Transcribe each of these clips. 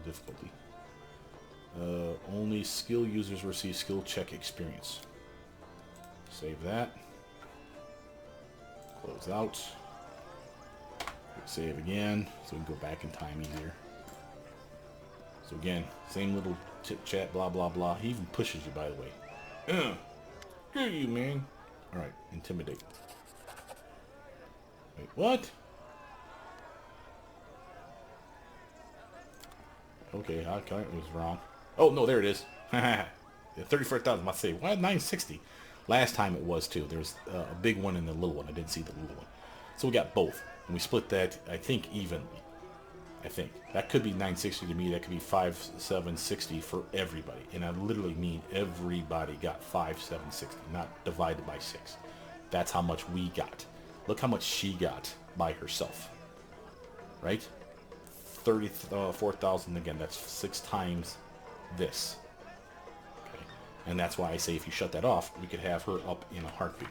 difficulty. Only skill users receive skill check experience. Save that. Close out. Save again, so we can go back in time easier. So again, same little chit chat, blah blah blah. He even pushes you, by the way. Screw you, man. All right, intimidate. Wait, what? Okay, I was wrong. Oh no, there it is. 34,000. I say, why 960? Last time it was too. There's a big one and a little one. I didn't see the little one. So we got both. And we split that, I think, evenly. I think. That could be 960 to me. That could be 5760 for everybody. And I literally mean everybody got 5760, not divided by 6. That's how much we got. Look how much she got by herself. Right? 34,000 again. That's 6 times this. Okay. And that's why I say if you shut that off, we could have her up in a heartbeat.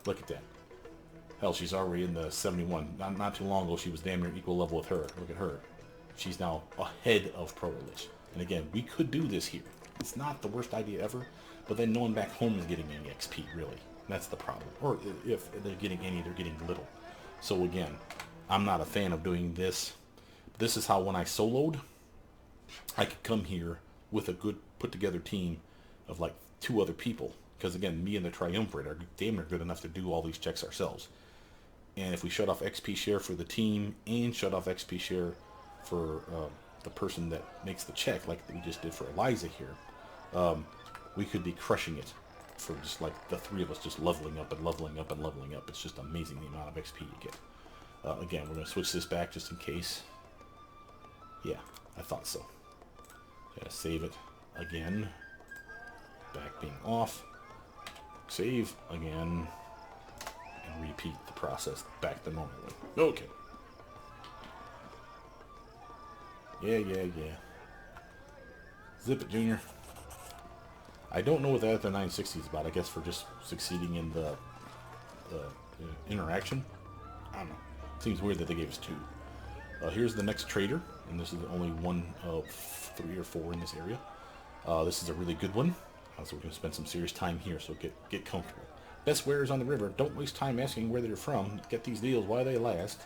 Look at that. Hell, she's already in the 71. Not too long ago, she was damn near equal level with her. Look at her. She's now ahead of Pro Lich. And again, we could do this here. It's not the worst idea ever, but then no one back home is getting any XP, really. That's the problem. Or if they're getting any, they're getting little. So again, I'm not a fan of doing this. This is how when I soloed, I could come here with a good put-together team of like 2 other people. Because again, me and the Triumvirate are damn near good enough to do all these checks ourselves. And if we shut off XP share for the team and shut off XP share for the person that makes the check, like we just did for Eliza here, we could be crushing it for just like the 3 of us just leveling up and leveling up and leveling up. It's just amazing the amount of XP you get. Again, we're going to switch this back just in case. Yeah, I thought so. Gotta save it again. Back being off. Save again. And repeat the process back the normal way. Okay. Yeah. Zip it, Junior. I don't know what that other 960 is about. I guess for just succeeding in the interaction. I don't know. Seems weird that they gave us 2. Here's the next trader, and this is only one of 3 or 4 in this area. This is a really good one, so we're going to spend some serious time here, so get comfortable. Best wares on the river. Don't waste time asking where they're from. Get these deals while they last.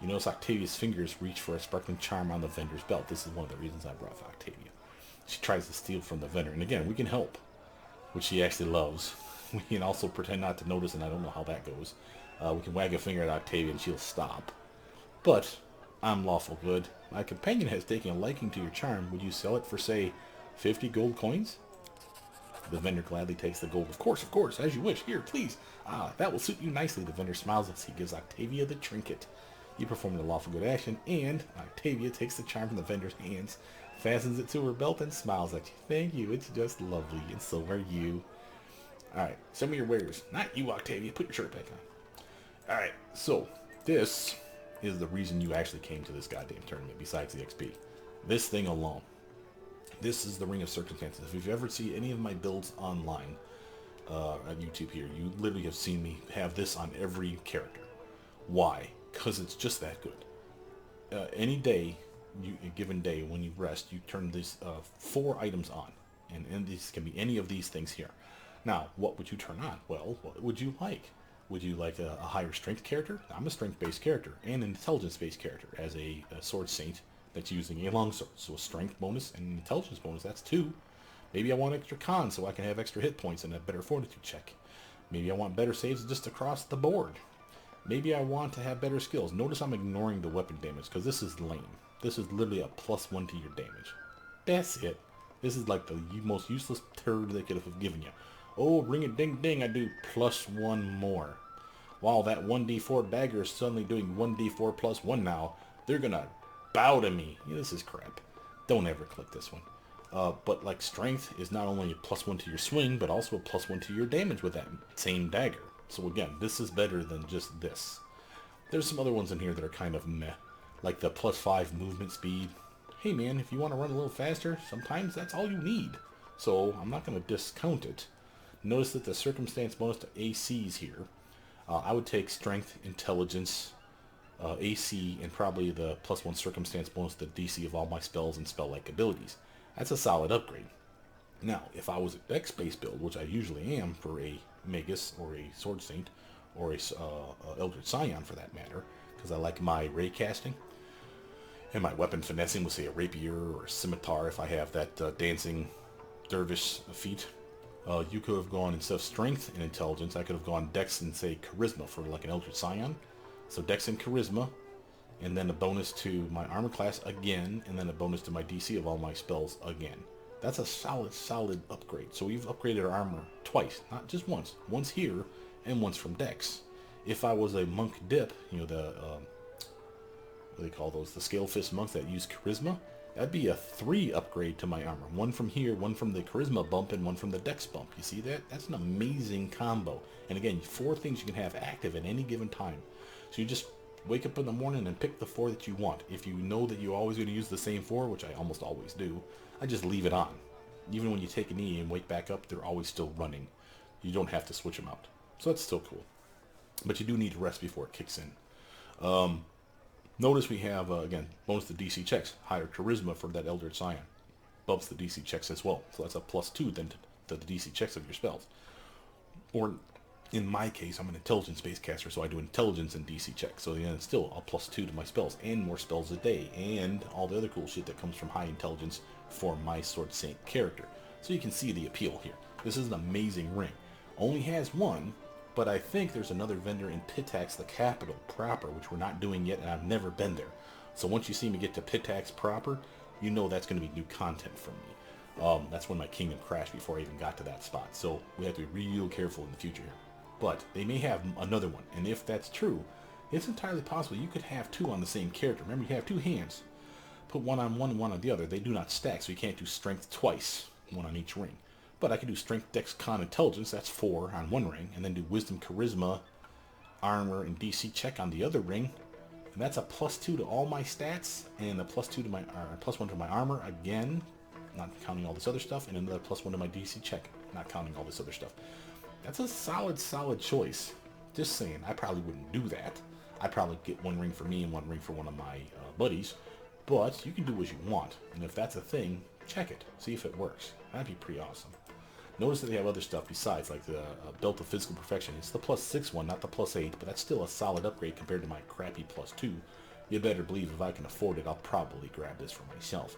You notice Octavia's fingers reach for a sparkling charm on the vendor's belt. This is one of the reasons I brought Octavia. She tries to steal from the vendor, and again, we can help, which she actually loves. We can also pretend not to notice, and I don't know how that goes. We can wag a finger at Octavia, and she'll stop. But I'm lawful good. My companion has taken a liking to your charm. Would you sell it for, say, 50 gold coins? The vendor gladly takes the gold. Of course, as you wish. Here, please. That will suit you nicely. The vendor smiles as he gives Octavia the trinket. You perform the lawful good action, and Octavia takes the charm from the vendor's hands, fastens it to her belt, and smiles at you. Thank you. It's just lovely, and so are you. Alright, some of your wares. Not you, Octavia. Put your shirt back on. Alright, so this is the reason you actually came to this goddamn tournament, besides the XP. This thing alone. This is the Ring of Circumstances. If you've ever seen any of my builds online on YouTube here, you literally have seen me have this on every character. Why? Because it's just that good. Any day, a given day, when you rest, you turn these 4 items on. And these can be any of these things here. Now, what would you turn on? Well, what would you like? Would you like a higher strength character? I'm a strength-based character and an intelligence-based character as a sword saint that's using a longsword. So a strength bonus and an intelligence bonus, that's 2. Maybe I want extra con so I can have extra hit points and a better fortitude check. Maybe I want better saves just across the board. Maybe I want to have better skills. Notice I'm ignoring the weapon damage because this is lame. This is literally a +1 to your damage. That's it. This is like the most useless turd they could have given you. Oh, ring a ding ding, I do +1 more. While that 1d4 dagger is suddenly doing 1d4 +1 now, they're gonna bow to me. Yeah, this is crap. Don't ever click this one. But like strength is not only a +1 to your swing, but also a +1 to your damage with that same dagger. So again, this is better than just this. There's some other ones in here that are kind of meh, like the +5 movement speed. Hey man, if you want to run a little faster, sometimes that's all you need. So I'm not going to discount it. Notice that the circumstance bonus to ACs here, I would take strength, intelligence, AC, and probably the +1 circumstance bonus to DC of all my spells and spell-like abilities. That's a solid upgrade. Now, if I was a dex-based build, which I usually am for a Magus or a Sword Saint or a Eldritch Scion for that matter, because I like my ray casting and my weapon finessing with, say, a rapier or a scimitar if I have that dancing dervish feat. You could have gone, instead of strength and intelligence, I could have gone dex and, say, charisma for like an Eldritch Scion. So dex and charisma, and then a bonus to my armor class again, and then a bonus to my DC of all my spells again. That's a solid upgrade. So we've upgraded our armor twice, not just once. Once here, and once from dex. If I was a monk dip, you know, the, what do they call those? The scale fist monks that use charisma, that'd be a 3 upgrade to my armor. One from here, one from the charisma bump, and one from the dex bump. You see that? That's an amazing combo. And again, 4 things you can have active at any given time. So you just wake up in the morning and pick the 4 that you want. If you know that you're always going to use the same 4, which I almost always do, I just leave it on. Even when you take a knee and wake back up, they're always still running. You don't have to switch them out. So that's still cool. But you do need to rest before it kicks in. Notice we have, again, bonus to DC checks. Higher charisma for that Eldritch Scion. Bumps the DC checks as well. So that's a +2 then to the DC checks of your spells. Or, in my case, I'm an intelligence-based caster, so I do intelligence and DC checks. So again, it's still a +2 to my spells, and more spells a day, and all the other cool shit that comes from high intelligence for my Sword Saint character. So you can see the appeal here. This is an amazing ring. Only has one, but I think there's another vendor in Pitax, the capital proper, which we're not doing yet, and I've never been there. So once you see me get to Pitax proper, you know that's going to be new content for me. That's when my kingdom crashed before I even got to that spot. So we have to be real careful in the future here. But they may have another one, and if that's true, it's entirely possible you could have 2 on the same character. Remember, you have 2 hands. Put one on one and one on the other. They do not stack, so you can't do strength twice, one on each ring. But I can do strength, dex, con, intelligence, that's 4 on one ring, and then do wisdom, charisma, armor, and DC check on the other ring. And that's a +2 to all my stats, and a +2 to my, +1 to my armor, again, not counting all this other stuff, and another +1 to my DC check, not counting all this other stuff. That's a solid choice. Just saying, I probably wouldn't do that. I'd probably get 1 ring for me and 1 ring for one of my buddies. But you can do as you want. And if that's a thing, check it. See if it works. That'd be pretty awesome. Notice that they have other stuff besides, like the Belt of Physical Perfection. It's the +6 one, not the +8, but that's still a solid upgrade compared to my crappy +2. You better believe if I can afford it, I'll probably grab this for myself.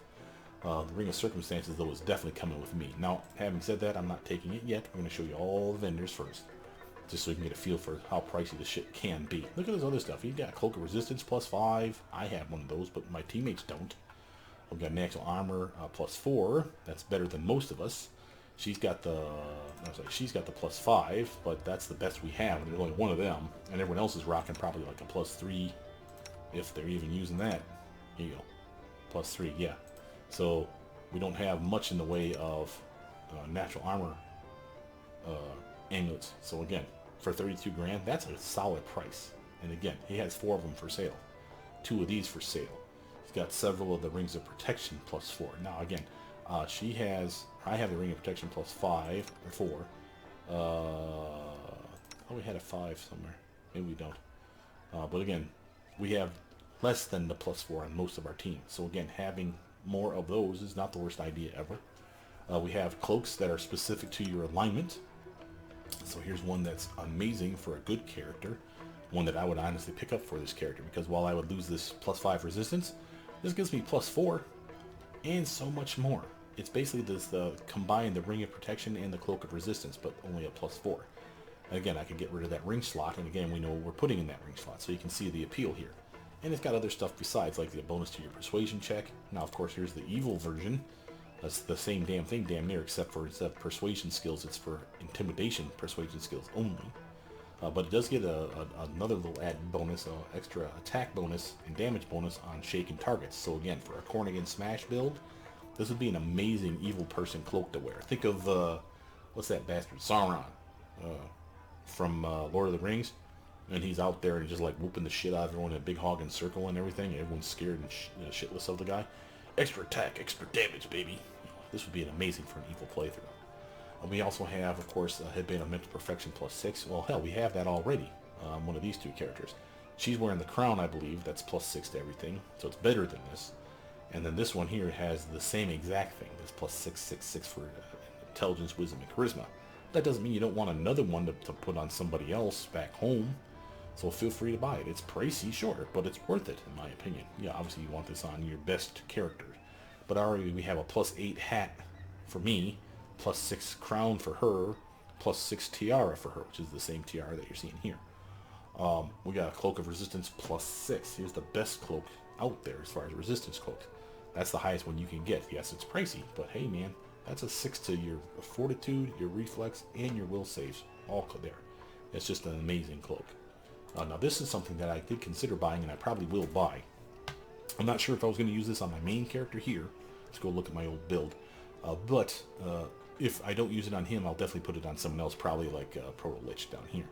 The Ring of Circumstances, though, is definitely coming with me. Now, having said that, I'm not taking it yet. I'm going to show you all the vendors first, just so you can get a feel for how pricey this shit can be. Look at this other stuff. You got Cloak of Resistance +5. I have one of those, but my teammates don't. We've got Natural Armor +4. That's better than most of us. She's got the +5, but that's the best we have. There's only one of them, and everyone else is rocking probably like a +3, if they're even using that. Here you go, +3, yeah. So we don't have much in the way of natural armor amulets. So again, for 32 grand, that's a solid price. And again, he has 4 of them for sale, 2 of these for sale. He's got several of the Rings of Protection +4. Now again, I have the Ring of Protection +5 or 4. Oh, we had a 5 somewhere. Maybe we don't. But again, we have less than the +4 on most of our teams. So again, having more of those is not the worst idea ever. We have cloaks that are specific to your alignment. So here's one that's amazing for a good character. One that I would honestly pick up for this character, because while I would lose this +5 resistance, this gives me +4 and so much more. It's basically this combine the Ring of Protection and the Cloak of Resistance, but only a +4. And again, I could get rid of that ring slot, and again, we know what we're putting in that ring slot, so you can see the appeal here. And it's got other stuff besides, like the bonus to your persuasion check. Now, of course, here's the evil version. That's the same damn thing, damn near, except for instead of persuasion skills, it's for intimidation persuasion skills only. But it does get another little added bonus, extra attack bonus and damage bonus on shaken targets. So again, for a Cornigan Smash build, this would be an amazing evil person cloak to wear. Think of, what's that bastard? Sauron from Lord of the Rings. And he's out there and just like whooping the shit out of everyone in a big hogging circle and everything. Everyone's scared and shitless of the guy. Extra attack, extra damage, baby. This would be amazing for an evil playthrough. And we also have, of course, a Headband of Mental Perfection +6. Well, hell, we have that already. One of these 2 characters. She's wearing the crown, I believe. That's +6 to everything, so it's better than this. And then this one here has the same exact thing. It's +666 for intelligence, wisdom, and charisma. That doesn't mean you don't want another one to put on somebody else back home. So feel free to buy it. It's pricey, sure, but it's worth it, in my opinion. Yeah, obviously you want this on your best character. But already we have a +8 hat for me, +6 crown for her, +6 tiara for her, which is the same tiara that you're seeing here. We got a cloak of resistance +6. Here's the best cloak out there as far as resistance cloak. That's the highest one you can get. Yes, it's pricey, but hey man, that's a 6 to your fortitude, your reflex, and your will saves, all there. It's just an amazing cloak. Now this is something that I did consider buying, and I probably will buy. I'm not sure if I was going to use this on my main character here. Let's go look at my old build. But if I don't use it on him, I'll definitely put it on someone else, probably like Proto Lich down here.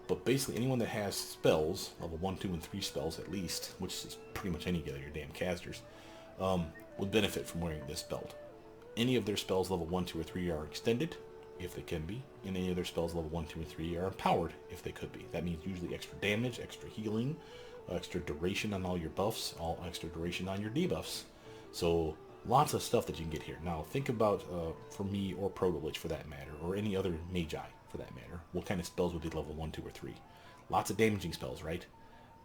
But basically, anyone that has spells, level 1, 2, and 3 spells at least, which is pretty much any of your damn casters, would benefit from wearing this belt. Any of their spells level 1, 2, or 3 are extended, if they can be, and any of their spells level 1, 2, and 3 are empowered, if they could be. That means usually extra damage, extra healing, extra duration on all your buffs, all extra duration on your debuffs. So lots of stuff that you can get here. Now think about, for me or Proto Lich for that matter, or any other Magi for that matter, what kind of spells would be level 1, 2, or 3? Lots of damaging spells, right?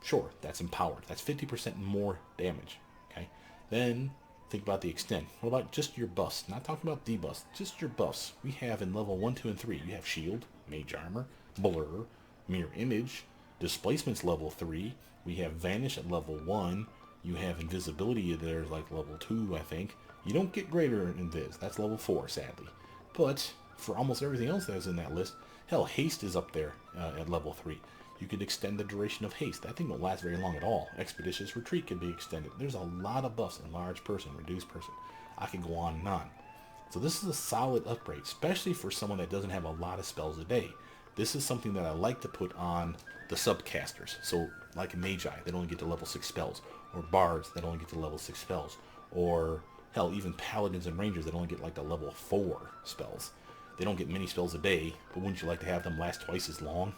Sure, that's empowered. That's 50% more damage, okay? Then think about the extend. What about just your buffs? Not talking about debuffs, just your buffs. We have in level 1, 2, and 3, you have shield, mage armor, blur, mirror image, displacement's level 3. We have vanish at level 1. You have invisibility there like level 2, I think. You don't get greater invis. That's level 4, sadly. But for almost everything else that's in that list, hell, haste is up there at level 3. You could extend the duration of haste. That thing won't last very long at all. Expeditious retreat can be extended. There's a lot of buffs. Enlarged person, reduced person. I can go on and on. So this is a solid upgrade, especially for someone that doesn't have a lot of spells a day. This is something that I like to put on the subcasters. So like a Magi, that only get to level 6 spells. Or Bards that only get to level 6 spells. Or hell, even Paladins and Rangers that only get like the level 4 spells. They don't get many spells a day, but wouldn't you like to have them last twice as long?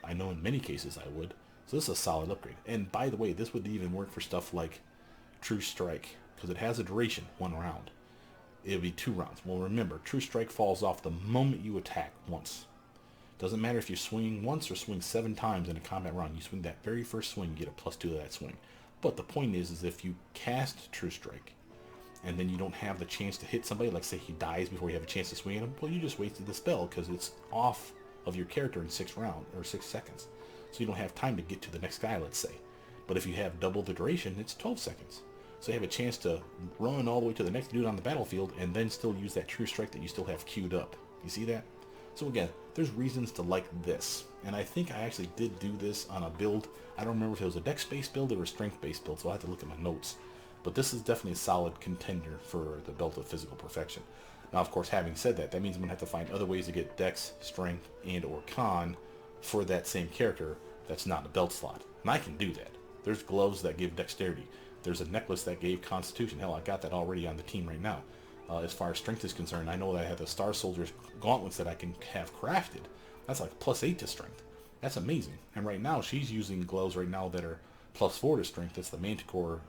I know in many cases I would. So this is a solid upgrade. And by the way, this would even work for stuff like True Strike, because it has a duration, 1 round. It would be 2 rounds. Well, remember, True Strike falls off the moment you attack once. Doesn't matter if you swing once or swing 7 times in a combat round. You swing that very first swing, you get a +2 to that swing. But the point is if you cast True Strike, and then you don't have the chance to hit somebody, like say he dies before you have a chance to swing at him, well, you just wasted the spell because it's off of your character in 6 seconds. So you don't have time to get to the next guy, let's say. But if you have double the duration, it's 12 seconds. So you have a chance to run all the way to the next dude on the battlefield and then still use that True Strike that you still have queued up. You see that? So again, there's reasons to like this. And I think I actually did do this on a build. I don't remember if it was a dex-based build or a strength-based build, so I'll have to look at my notes. But this is definitely a solid contender for the belt of physical perfection. Now, of course, having said that, that means I'm going to have to find other ways to get dex, strength, and or con for that same character that's not in a belt slot. And I can do that. There's gloves that give dexterity. There's a necklace that gave constitution. Hell, I got that already on the team right now. As far as strength is concerned, I know that I have the Star Soldier's gauntlets that I can have crafted. That's like +8 to strength. That's amazing. And right now, she's using gloves right now that are +4 to strength. That's the Manticore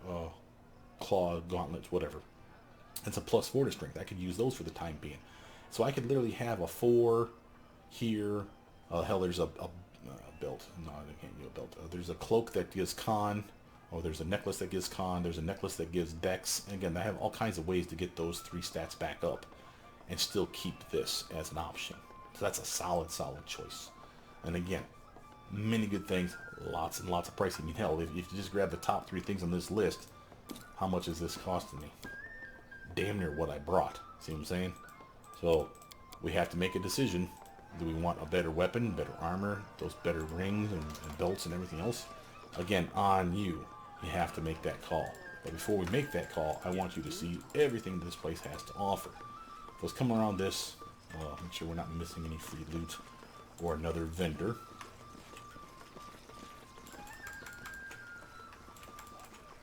claw gauntlets, whatever. It's a +4 to strength. I could use those for the time being. So I could literally have a 4 here. Hell, there's a belt. No, I can't do a belt. There's a cloak that gives con. Oh, there's a necklace that gives con. There's a necklace that gives dex. And again, I have all kinds of ways to get those 3 stats back up and still keep this as an option. So that's a solid choice. And again, many good things, lots and lots of pricing. I mean, hell, if you just grab the top 3 things on this list, how much is this costing me? Damn near what I brought. See what I'm saying? So we have to make a decision. Do we want a better weapon, better armor, those better rings and belts and everything else? Again, on you. You have to make that call. But before we make that call, I want you to see everything this place has to offer. So let's come around this. Make sure we're not missing any free loot or another vendor.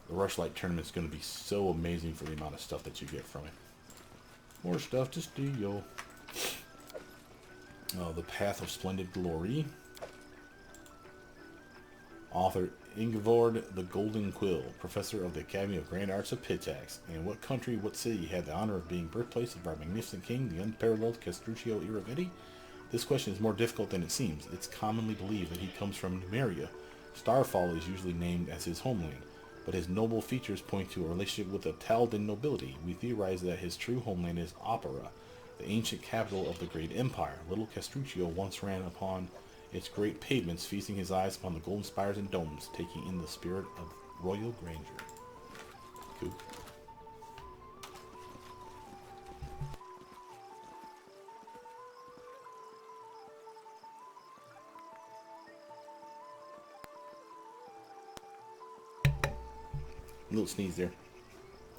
The Rushlight tournament is going to be so amazing for the amount of stuff that you get from it. More stuff to steal. The Path of Splendid Glory. Author Ingvord the Golden Quill, professor of the Academy of Grand Arts of Pitax. And what country, what city had the honor of being birthplace of our magnificent king, the unparalleled Castruccio Iravetti? This question is more difficult than it seems. It's commonly believed that he comes from Numeria. Starfall is usually named as his homeland, but his noble features point to a relationship with the Taldan nobility. We theorize that his true homeland is Opera, the ancient capital of the great empire. Little Castruccio once ran upon its great pavements, feasting his eyes upon the golden spires and domes, taking in the spirit of royal grandeur. Cool. A little sneeze there.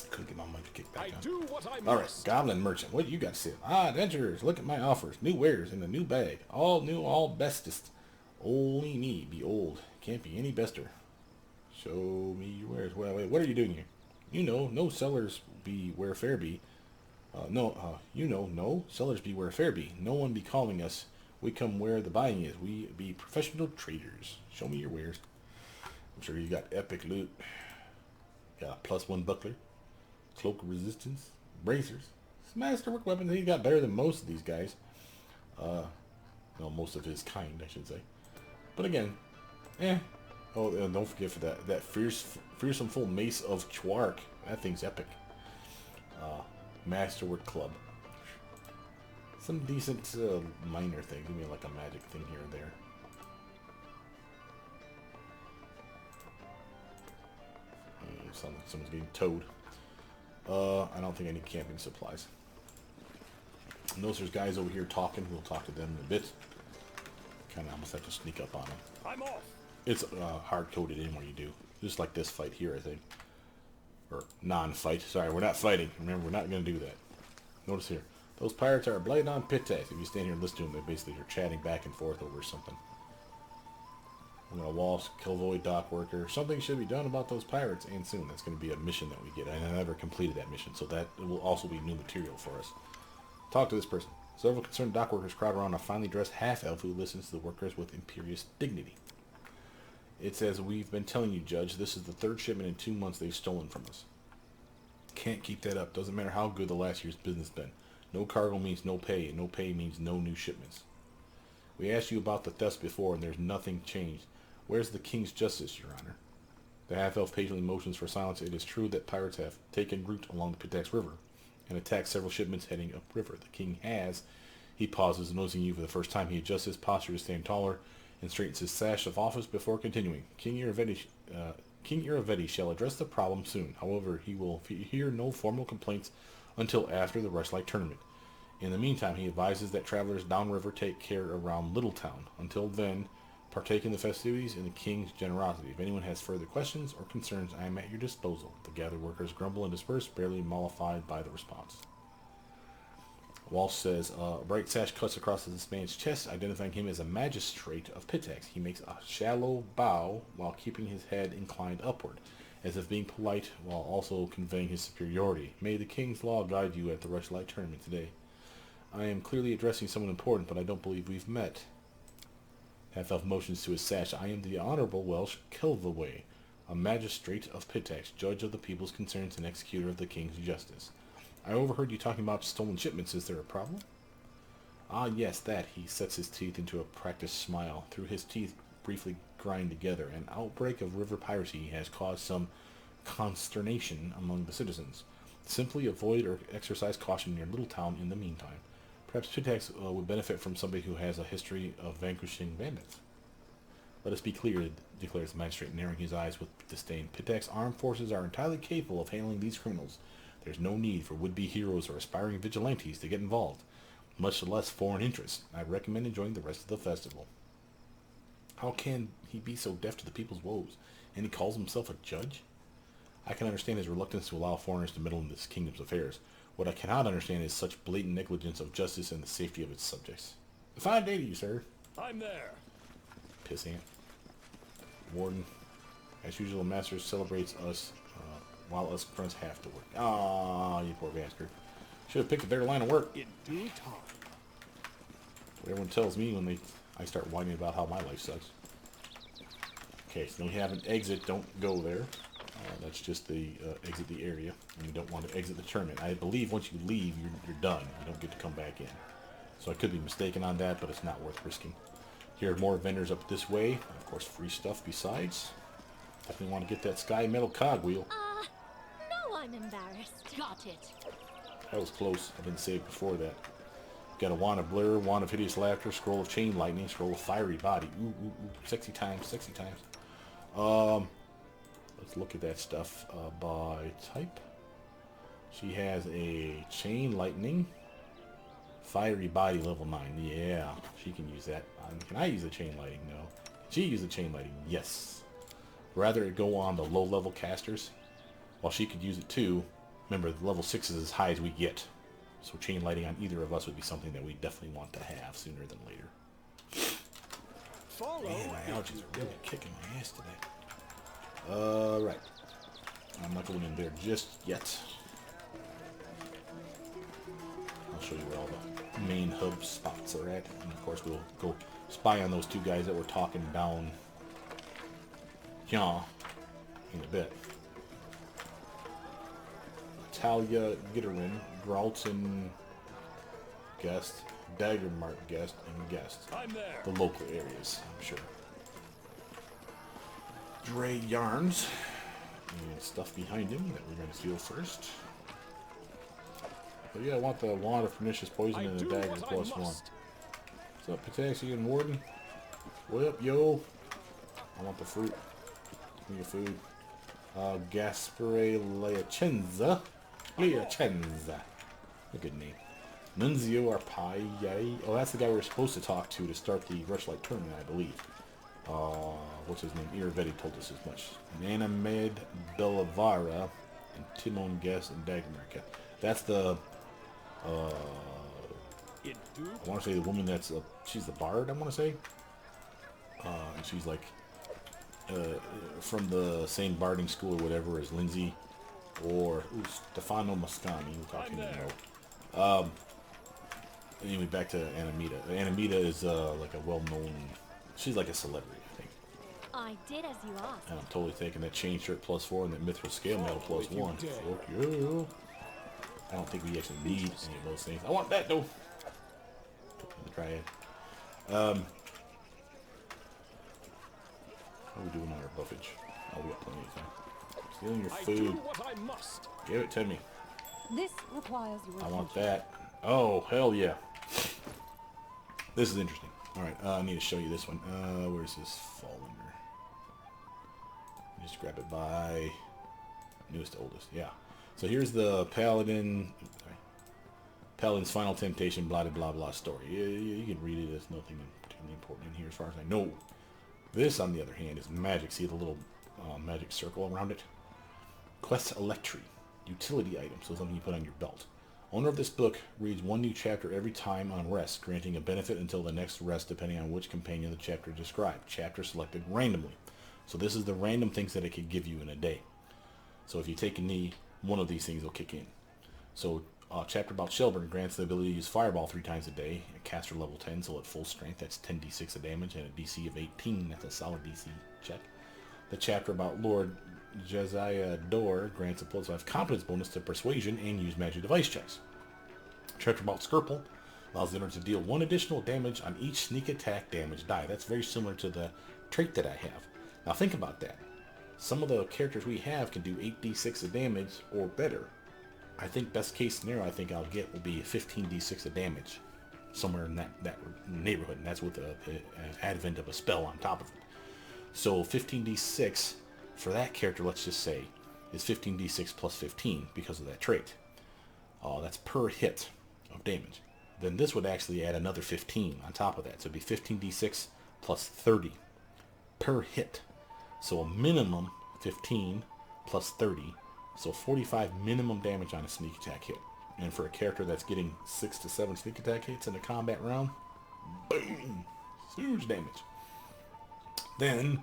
Couldn't get my mic to kick back on. Alright, Goblin Merchant, what you got to say? Adventurers, look at my offers. New wares in a new bag. All new, all bestest. Only me be old. Can't be any bester. Show me your wares. Wait, what are you doing here? You know, no sellers be where fair be. No sellers be where fair be. No one be calling us. We come where the buying is. We be professional traders. Show me your wares. I'm sure you got epic loot. Got a +1 buckler. Cloak of resistance, bracers, masterwork weapons. He got better than most of these guys. Most of his kind, I should say. But again, Oh, and don't forget for that fearsome full mace of Chwark. That thing's epic. Masterwork club. Some decent minor things. Give me like a magic thing here and there. Sounds like someone's getting towed. I don't think I need camping supplies. Notice there's guys over here talking. We'll talk to them in a bit. Kind of almost have to sneak up on them. I'm off. It's hard-coded in what you do. Just like this fight here, I think. Or non-fight. Sorry, we're not fighting. Remember, we're not going to do that. Notice here. Those pirates are blighted on Pitax. If you stand here and listen to them, they basically are chatting back and forth over something. We're going to waltz, Kilvoy, dock worker. Something should be done about those pirates, and soon. That's going to be a mission that we get. And I never completed that mission, so that will also be new material for us. Talk to this person. Several concerned dock workers crowd around a finely dressed half-elf who listens to the workers with imperious dignity. It says, we've been telling you, Judge, this is the third shipment in 2 months they've stolen from us. Can't keep that up. Doesn't matter how good the last year's business been. No cargo means no pay, and no pay means no new shipments. We asked you about the thefts before, and there's nothing changed. Where's the king's justice, Your Honor? The half-elf patiently motions for silence. It is true that pirates have taken route along the Pitax River and attacked several shipments heading upriver. The king has. He pauses, noticing you for the first time. He adjusts his posture to stand taller and straightens his sash of office before continuing. King Iravetti shall address the problem soon. However, he will hear no formal complaints until after the Rushlight tournament. In the meantime, he advises that travelers downriver take care around Littletown. Until then, partake in the festivities in the king's generosity. If anyone has further questions or concerns, I am at your disposal. The gathered workers grumble and disperse, barely mollified by the response. Walsh says, a bright sash cuts across this man's chest, identifying him as a magistrate of Pitax. He makes a shallow bow while keeping his head inclined upward, as if being polite while also conveying his superiority. May the king's law guide you at the Rushlight tournament today. I am clearly addressing someone important, but I don't believe we've met. Half-elf motions to his sash. I am the Honorable Welsh Kilvaway, a magistrate of Pitax, judge of the people's concerns and executor of the king's justice. I overheard you talking about stolen shipments. Is there a problem? Ah, yes, that. He sets his teeth into a practiced smile. Through his teeth briefly grind together. An outbreak of river piracy has caused some consternation among the citizens. Simply avoid or exercise caution near Littletown in the meantime. Perhaps Pitax would benefit from somebody who has a history of vanquishing bandits. Let us be clear, declares the magistrate, narrowing his eyes with disdain. Pitax armed forces are entirely capable of handling these criminals. There's no need for would-be heroes or aspiring vigilantes to get involved, much less foreign interests. I recommend enjoying the rest of the festival. How can he be so deaf to the people's woes? And he calls himself a judge? I can understand his reluctance to allow foreigners to meddle in this kingdom's affairs. What I cannot understand is such blatant negligence of justice and the safety of its subjects. A fine day to you, sir. I'm there. Pissant. Warden. As usual, Master celebrates us while us friends have to work. Ah, you poor bastard. Should have picked a better line of work. In due time. What everyone tells me when I start whining about how my life sucks. Okay, so we have an exit. Don't go there. That's just the exit the area, and you don't want to exit the tournament. I believe once you leave, you're done. You don't get to come back in. So I could be mistaken on that, but it's not worth risking. Here are more vendors up this way. Of course, free stuff besides. Definitely want to get that sky metal cogwheel. No, I'm embarrassed. Got it. That was close. I've been saved before that. Got a wand of blur, wand of hideous laughter, scroll of chain lightning, scroll of fiery body. Ooh, ooh, ooh. Sexy times, sexy times. Let's look at that stuff by type. She has a chain lightning, fiery body level 9. Yeah, she can use that. Can I use the chain lighting? No. She use the chain lighting? Yes. Rather it go on the low level casters. While she could use it too. Remember, the level 6 is as high as we get. So chain lighting on either of us would be something that we definitely want to have sooner than later. Man, my allergies are really kicking my ass today. Right. I'm not going in there just yet. I'll show you where all the main hub spots are at. And of course we'll go spy on those two guys that were talking down here in a bit. Talia, Gitterin, Gralton, Guest, Daggermark, Guest, and Guest. The local areas, I'm sure. Dre Yarns. And stuff behind him that we're going to steal first. But yeah, I want the Wand of Pernicious Poison and the Dagger +1. What's up, Pataxi and Warden? What up, yo? I want the fruit. Give me your food. Gaspare Leacenza. Leacenza. A good name. Nunzio Arpaii. Oh, that's the guy we were supposed to talk to start the Rushlight tournament, I believe. What's his name? Iravetti told us as much. Nanamed Bellavara and Timon Guest and Dagmarka. That's the I want to say the woman that's she's the bard, I want to say. And she's like from the same barding school or whatever as Lindsay or Stefano Mascani. We'll talk to him now. Anyway, back to Anamita. Anamita is like a well-known. She's like a celebrity, I think. I did as you asked. And I'm totally taking that chain shirt +4 and that mithril scale medal +1. Fuck yeah. I don't think we actually need any of those things. I want that though. Try it. How are we doing on our buffage? Oh, we got plenty of time. Stealing your food. Give it to me. This requires your I want that. Oh, hell yeah. This is interesting. Alright, I need to show you this one. Where's this fall under? Just grab it by newest to oldest. Yeah. So here's the Paladin. Sorry. Paladin's final temptation, blah blah blah story. You can read it. There's nothing particularly important in here as far as I know. This, on the other hand, is magic. See the little magic circle around it? Quest Electri. Utility item. So something you put on your belt. Owner of this book reads one new chapter every time on rest, granting a benefit until the next rest depending on which companion the chapter described. Chapter selected randomly. So this is the random things that it could give you in a day. So if you take a knee, one of these things will kick in. So chapter about Shelburne grants the ability to use Fireball 3 times a day. A caster level 10, so at full strength, that's 10d6 of damage, and a DC of 18, that's a solid DC check. The chapter about Lord Josiah Dor grants a +5 competence bonus to persuasion and use magic device checks. Chapter about Skirple allows the owner to deal 1 additional damage on each sneak attack damage die. That's very similar to the trait that I have. Now think about that. Some of the characters we have can do 8d6 of damage or better. I think best case scenario I think I'll get will be 15d6 of damage. Somewhere in that neighborhood. And that's with the advent of a spell on top of it. So 15d6 for that character, let's just say, is 15d6 plus 15 because of that trait. That's per hit of damage. Then this would actually add another 15 on top of that. So it'd be 15d6 plus 30 per hit. So a minimum 15 plus 30. So 45 minimum damage on a sneak attack hit. And for a character that's getting 6 to 7 sneak attack hits in a combat round, boom! Huge damage. Then,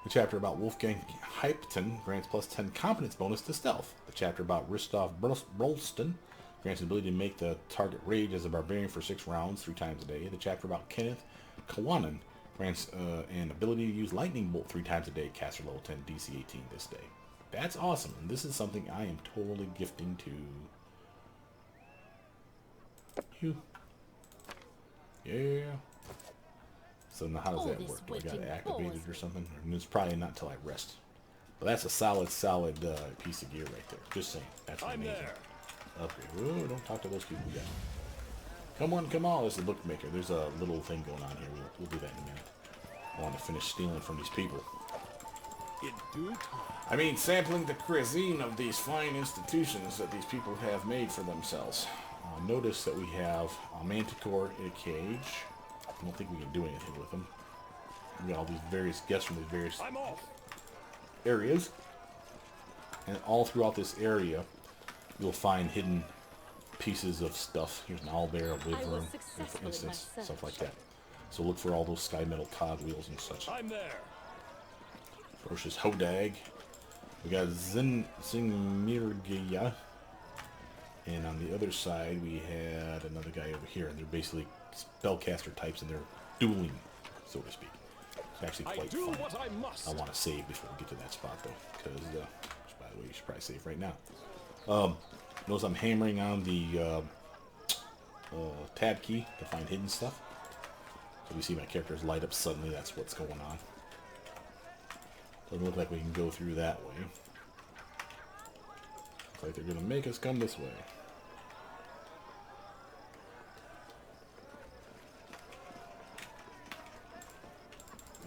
the chapter about Wolfgang Hypton grants +10 competence bonus to stealth. The chapter about Ristov Brolston grants the ability to make the target rage as a barbarian for 6 rounds 3 times a day. The chapter about Kenneth Kawanen Grants an ability to use lightning bolt 3 times a day. Caster level 10, DC 18 this day. That's awesome, and this is something I am totally gifting to you. Yeah. So now how does that work? Do I got it activated or something? And it's probably not until I rest. But that's a solid piece of gear right there. Just saying. That's amazing. Upgrade. Whoa, don't talk to those people yet. Come on, come on. This is Bookmaker. There's a little thing going on here. We'll do that in a minute. I want to finish stealing from these people. I mean, sampling the cuisine of these fine institutions that these people have made for themselves. Notice that we have a manticore in a cage. I don't think we can do anything with them. We got all these various guests from these various areas. And all throughout this area, you'll find hidden pieces of stuff. Here's an owlbear, a wyvern, for instance, stuff like that. So look for all those sky metal cogwheels and such. I'm there. Ferocious Hodag. We got Zinmirgia. And on the other side, we had another guy over here. And they're basically spellcaster types, and they're dueling, so to speak. It's actually quite fun. I want to save before we get to that spot, though. Because, by the way, you should probably save right now. Notice I'm hammering on the tab key to find hidden stuff. So we see my characters light up suddenly. That's what's going on. Doesn't look like we can go through that way. Looks like they're going to make us come this way.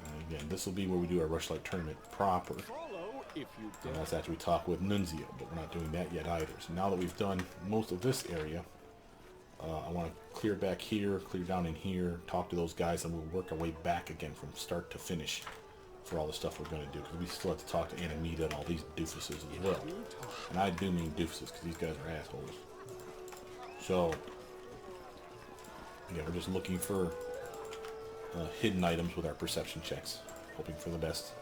And again, this will be where we do our Rushlight tournament proper. And that's after we talk with Nunzio, but we're not doing that yet either. So now that we've done most of this area, I want to clear back here, clear down in here, talk to those guys, and we'll work our way back again from start to finish for all the stuff we're going to do. Because we still have to talk to Anamita and all these doofuses as well. And I do mean doofuses, because these guys are assholes. So, yeah, we're just looking for hidden items with our perception checks, hoping for the best.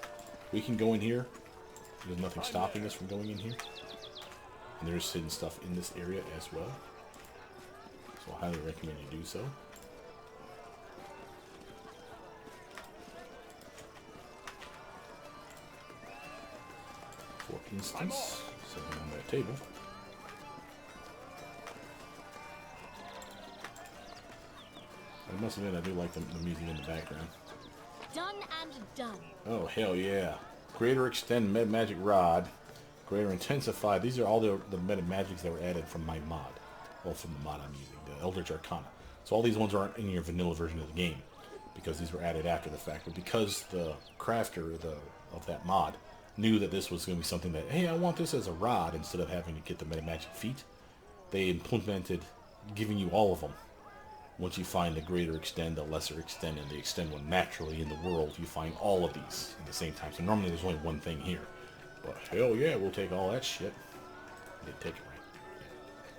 We can go in here. There's nothing stopping us from going in here. And there's hidden stuff in this area as well. So I highly recommend you do so. For instance, sitting on that table. I must admit, I do like the music in the background. Done and done. Oh, hell yeah. Greater Extend Meta Magic Rod. Greater Intensify. These are all the meta magics that were added from my mod. Well, from the mod I'm using, the Eldritch Arcana. So all these ones aren't in your vanilla version of the game, because these were added after the fact. But because the crafter of that mod knew that this was going to be something that, hey, I want this as a rod instead of having to get the meta magic feat, they implemented giving you all of them. Once you find the Greater Extend, the Lesser Extend, and the Extend one naturally in the world, you find all of these at the same time. So normally there's only one thing here. But hell yeah, we'll take all that shit. They take it right.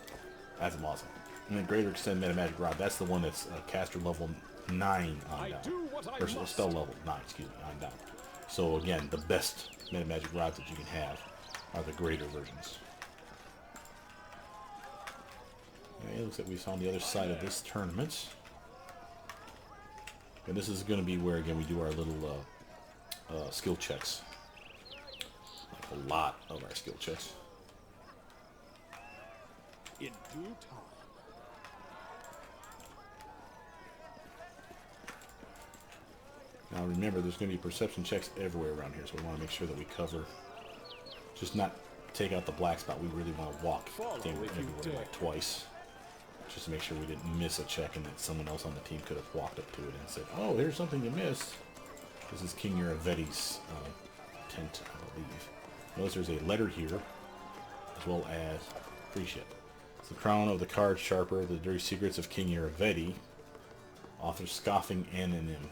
Yeah. That's awesome. And then Greater Extend Meta Magic Rod, that's the one that's caster level 9 on down. Or spell level 9, excuse me, on down. So again, the best Meta Magic Rods that you can have are the greater versions. Yeah, it looks like we saw on the other side of this tournament. And this is going to be where, again, we do our little skill checks. Like a lot of our skill checks. In due time. Now remember, there's going to be perception checks everywhere around here, so we want to make sure that we cover, just not take out the black spot. We really want to walk everywhere like twice, just to make sure we didn't miss a check and that someone else on the team could have walked up to it and said, oh, here's something you missed. This is King Uravetti's tent, I believe. Notice there's a letter here, as well as free ship. It's the crown of the card sharper, the dirty secrets of King Uravetti, author scoffing anonym.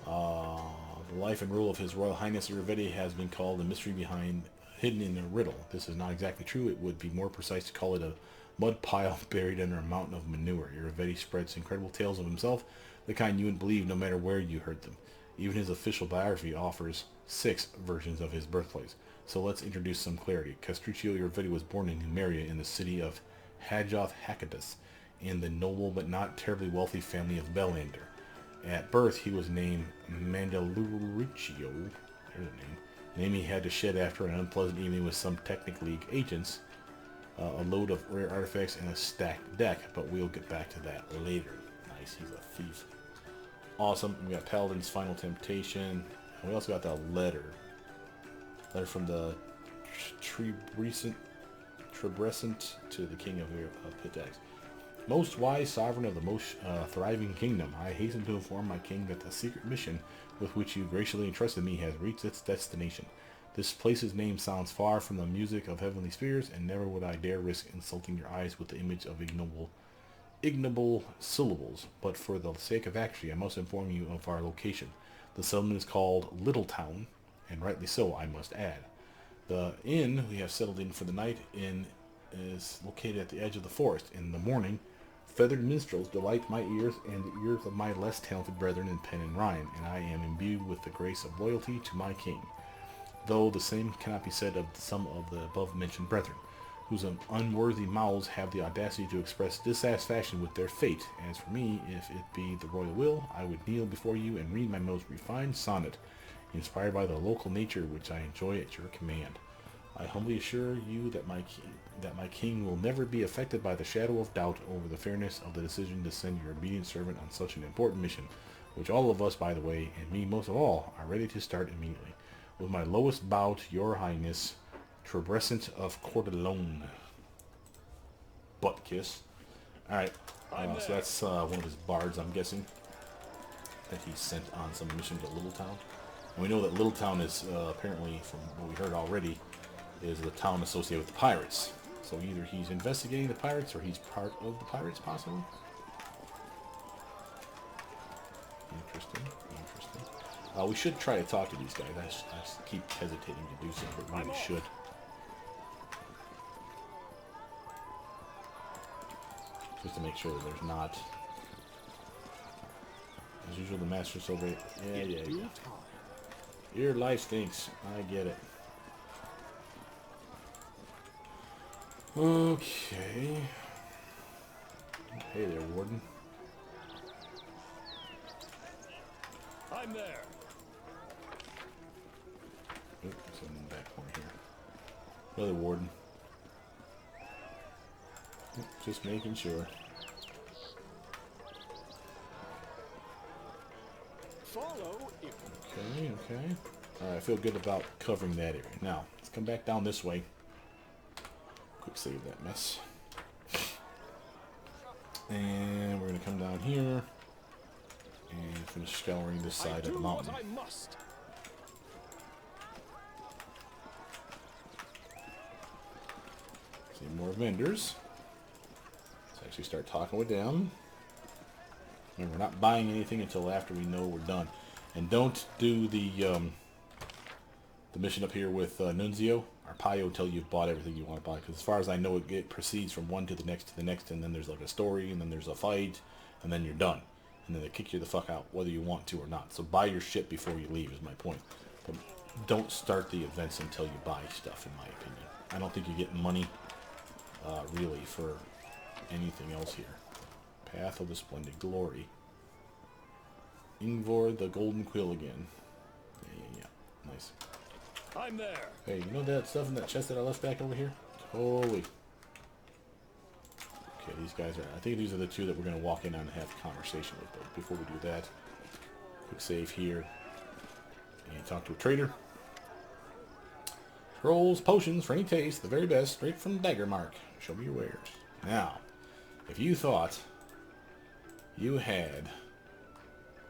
The life and rule of His Royal Highness Uravetti has been called a mystery hidden in a riddle. This is not exactly true. It would be more precise to call it a mud pile buried under a mountain of manure. Uravetti spreads incredible tales of himself, the kind you wouldn't believe no matter where you heard them. Even his official biography offers 6 versions of his birthplace. So let's introduce some clarity. Castruccio Uravetti was born in Numeria in the city of Hadjoth Hakadas in the noble but not terribly wealthy family of Bellander. At birth, he was named Mandaloricio. There's a name. A name he had to shed after an unpleasant evening with some Technic League agents, a load of rare artifacts, and a stacked deck. But we'll get back to that later. Nice, he's a thief. Awesome. We got Paladin's Final Temptation. And we also got the letter. Letter from the Trebrescent to the King of Pitax. Most wise sovereign of the most thriving kingdom, I hasten to inform my king that the secret mission with which you graciously entrusted me has reached its destination. This place's name sounds far from the music of heavenly spheres, and never would I dare risk insulting your eyes with the image of ignoble syllables. But for the sake of accuracy, I must inform you of our location. The settlement is called Littletown, and rightly so, I must add. The inn we have settled in for the night is located at the edge of the forest. In the morning, feathered minstrels delight my ears and the ears of my less talented brethren in pen and rhyme, and I am imbued with the grace of loyalty to my king, though the same cannot be said of some of the above-mentioned brethren, whose unworthy mouths have the audacity to express dissatisfaction with their fate. As for me, if it be the royal will, I would kneel before you and read my most refined sonnet, inspired by the local nature which I enjoy at your command. I humbly assure you that my king will never be affected by the shadow of doubt over the fairness of the decision to send your obedient servant on such an important mission, which all of us, by the way, and me most of all, are ready to start immediately. With my lowest bow to your highness, Trebrescent of Cordelone. Butt kiss. Alright, so that's one of his bards, I'm guessing, that he sent on some mission to Littletown. And we know that Littletown is, apparently, from what we heard already, is the town associated with the pirates. So either he's investigating the pirates or he's part of the pirates, possibly. Interesting. We should try to talk to these guys. I just keep hesitating to do so, but really should. Just to make sure that there's not... As usual, the master's so great. Yeah. Your life stinks. I get it. Okay. Hey there, Warden. I'm there. Oop, it's in the back corner here. Another Warden. Oop, just making sure. Follow if... Okay. Alright, I feel good about covering that area. Now, let's come back down this way. Quick save that mess. And we're going to come down here and finish scouring this side of the mountain. I must. See more vendors. Let's actually start talking with them. And we're not buying anything until after we know we're done. And don't do the mission up here with Nunzio. Arpaio until you've bought everything you want to buy, because as far as I know, it proceeds from one to the next, and then there's like a story, and then there's a fight, and then you're done, and then they kick you the fuck out whether you want to or not. So buy your shit before you leave is my point. But don't start the events until you buy stuff, in my opinion. I don't think you get money really for anything else here. Path of the Splendid Glory. Ingvor the Golden Quill again. Yeah. Nice. I'm there. Hey, you know that stuff in that chest that I left back over here? Holy. Okay, these guys are... I think these are the two that we're going to walk in on and have a conversation with. But before we do that, quick save here. And talk to a trader. Scrolls, potions for any taste, the very best, straight from Daggermark. Show me your wares. Now, if you thought you had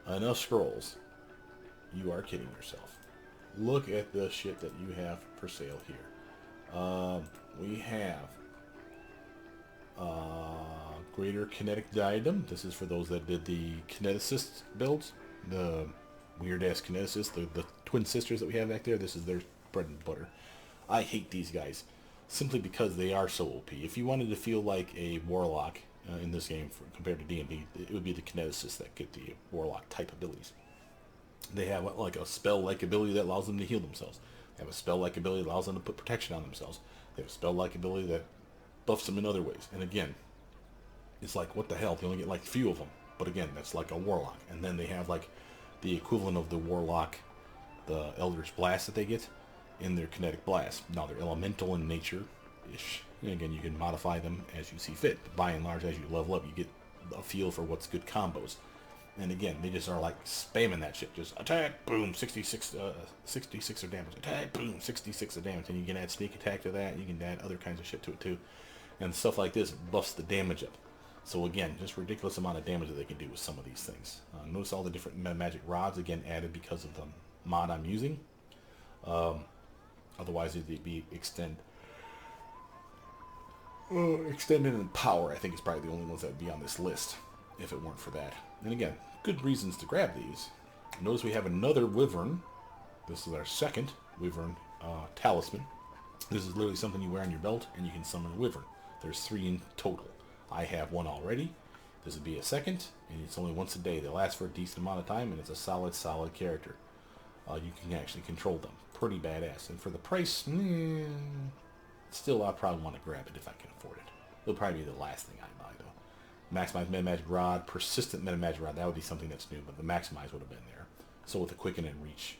enough scrolls, you are kidding yourself. Look at the shit that you have for sale here. We have Greater Kinetic Diadem. This is for those that did the Kineticist builds. The weird-ass Kineticists, the twin sisters that we have back there. This is their bread and butter. I hate these guys simply because they are so OP. If you wanted to feel like a Warlock in this game compared to D&D, it would be the Kineticists that get the Warlock-type abilities. They have like a spell-like ability that allows them to heal themselves. They have a spell-like ability that allows them to put protection on themselves. They have a spell-like ability that buffs them in other ways. And again, it's like, what the hell? They only get like a few of them. But again, that's like a warlock. And then they have like the equivalent of the warlock, the Eldritch Blast that they get in their kinetic blast. Now they're elemental in nature-ish. And again, you can modify them as you see fit. But by and large, as you level up, you get a feel for what's good combos. And again, they just are like spamming that shit. Just attack, boom, 66 of damage. Attack, boom, 66 of damage. And you can add sneak attack to that. You can add other kinds of shit to it too. And stuff like this buffs the damage up. So again, just ridiculous amount of damage that they can do with some of these things. Notice all the different magic rods, again, added because of the mod I'm using. Otherwise, it'd be extended in power. I think it's probably the only ones that would be on this list if it weren't for that. And again, good reasons to grab these. Notice we have another Wyvern. This is our second Wyvern talisman. This is literally something you wear on your belt and you can summon a Wyvern. There's 3 in total. I have 1 already. This would be a second, and it's only once a day. They last for a decent amount of time, and it's a solid character. You can actually control them. Pretty badass. And for the price, still I'd probably want to grab it if I can afford it. It'll probably be the last thing I buy, though. Maximize Meta Magic Rod, Persistent Meta Magic Rod. That would be something that's new, but the Maximize would have been there. So with the Quicken and Reach.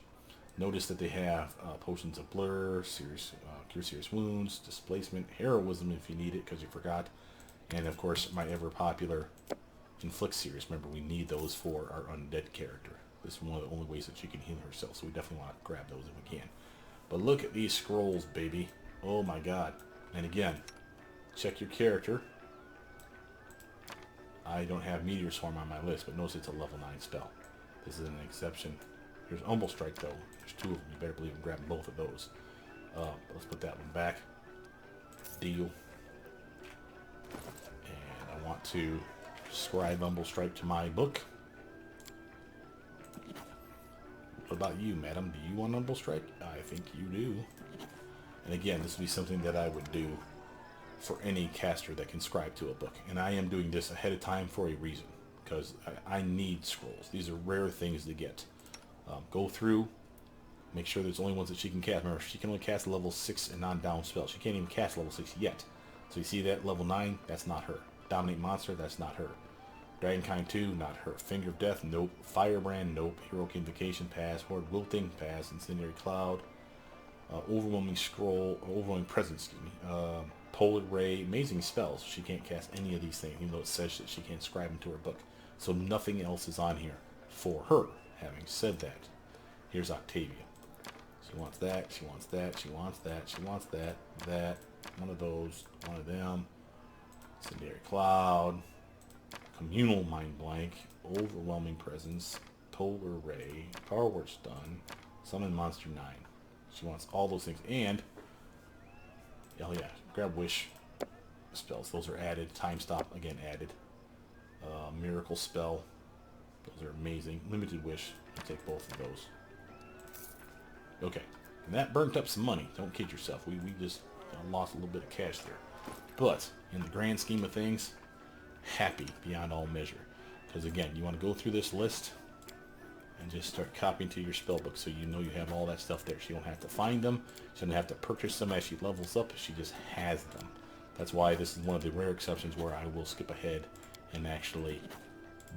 Notice that they have Potions of Blur, Cure Serious Wounds, Displacement, Heroism if you need it because you forgot. And of course, my ever popular Inflict Serious. Remember, we need those for our undead character. This is one of the only ways that she can heal herself, so we definitely want to grab those if we can. But look at these scrolls, baby. Oh my god. And again, check your character. I don't have Meteor Swarm on my list, but notice it's a level 9 spell. This is an exception. Here's Humble Strike, though. There's 2 of them. You better believe I'm grabbing both of those. Let's put that one back. Deal. And I want to scribe Humble Strike to my book. What about you, madam? Do you want Humble Strike? I think you do. And again, this would be something that I would do for any caster that can scribe to a book. And I am doing this ahead of time for a reason. Because I need scrolls. These are rare things to get. Go through, make sure there's only ones that she can cast. Remember, she can only cast level 6 and non-down spells. She can't even cast level 6 yet. So you see that level 9, that's not her. Dominate Monster, that's not her. Dragonkind 2, not her. Finger of Death, nope. Firebrand, nope. Heroic Invocation, pass. Horde Wilting, pass. Incendiary Cloud. Overwhelming Scroll, Overwhelming Presence, excuse me. Polar Ray, amazing spells. She can't cast any of these things, even though it says that she can't scribe them to her book. So nothing else is on here for her. Having said that, here's Octavia. She wants that, she wants that, she wants that, she wants that, that, one of those, one of them. Incendiary Cloud, Communal Mind Blank, Overwhelming Presence, Polar Ray, Power Word Stun, Summon Monster 9. She wants all those things, and, hell yeah, grab Wish spells. Those are added. Time Stop, again, added. Miracle Spell. Those are amazing. Limited Wish. I'll take both of those. Okay. And that burnt up some money. Don't kid yourself. We just lost a little bit of cash there. But, in the grand scheme of things, happy beyond all measure. Because again, you want to go through this list and just start copying to your spellbook so you know you have all that stuff there. She don't have to find them. She doesn't have to purchase them as she levels up. She just has them. That's why this is one of the rare exceptions where I will skip ahead and actually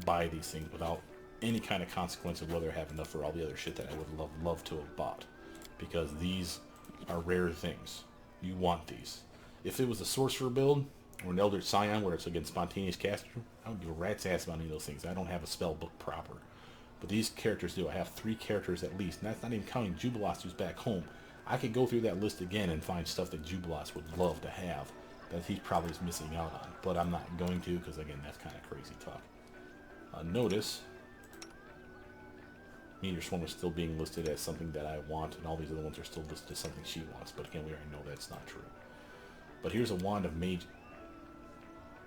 buy these things without any kind of consequence of whether I have enough for all the other shit that I would love to have bought. Because these are rare things. You want these. If it was a sorcerer build or an Eldritch Scion where it's against spontaneous caster, I don't give a rat's ass about any of those things. I don't have a spell book proper. But these characters do. I have 3 characters at least. And that's not even counting Jubilos who's back home. I could go through that list again and find stuff that Jubilos would love to have that he probably is missing out on. But I'm not going to because, again, that's kind of crazy talk. Notice Meteor Swarm is still being listed as something that I want, and all these other ones are still listed as something she wants. But again, we already know that's not true. But here's a Wand of Mage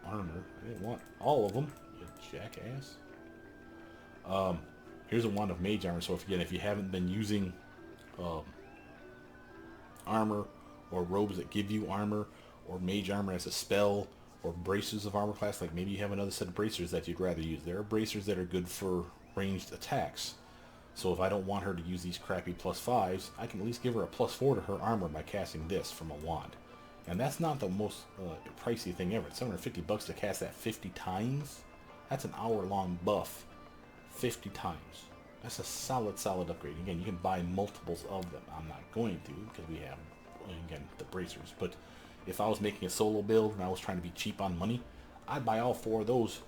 Armor. I didn't want all of them, you jackass. Here's a Wand of Mage Armor. So if you haven't been using armor or robes that give you armor, or mage armor as a spell, or bracers of armor class, like maybe you have another set of bracers that you'd rather use. There are bracers that are good for ranged attacks. So if I don't want her to use these crappy +5s, I can at least give her a +4 to her armor by casting this from a wand. And that's not the most pricey thing ever. It's $750 to cast that 50 times. That's an hour-long buff 50 times. That's a solid upgrade. Again, you can buy multiples of them. I'm not going to because we have, again, the bracers. But if I was making a solo build and I was trying to be cheap on money, I'd buy all 4 of those.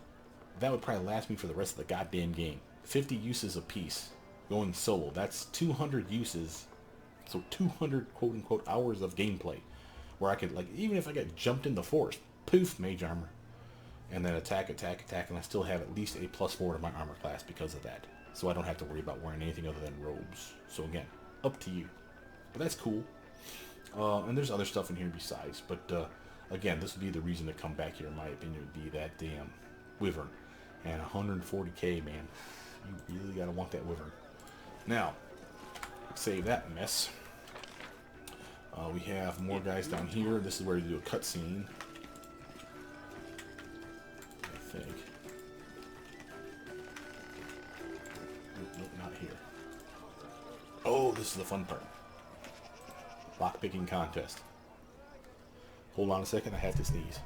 That would probably last me for the rest of the goddamn game. 50 uses a piece going solo. That's 200 uses. So 200 quote-unquote hours of gameplay where I could, like, even if I get jumped in the forest, poof, mage armor. And then attack, and I still have at least a +4 to my armor class because of that. So I don't have to worry about wearing anything other than robes. So again, up to you. But that's cool. And there's other stuff in here besides. But again, this would be the reason to come back here, in my opinion, would be that damn wyvern. And 140k, man. You really gotta want that wyvern. Now, save that mess. We have more guys down here. This is where you do a cutscene. I think. Nope, not here. Oh, this is the fun part. Lockpicking contest. Hold on a second, I have to sneeze.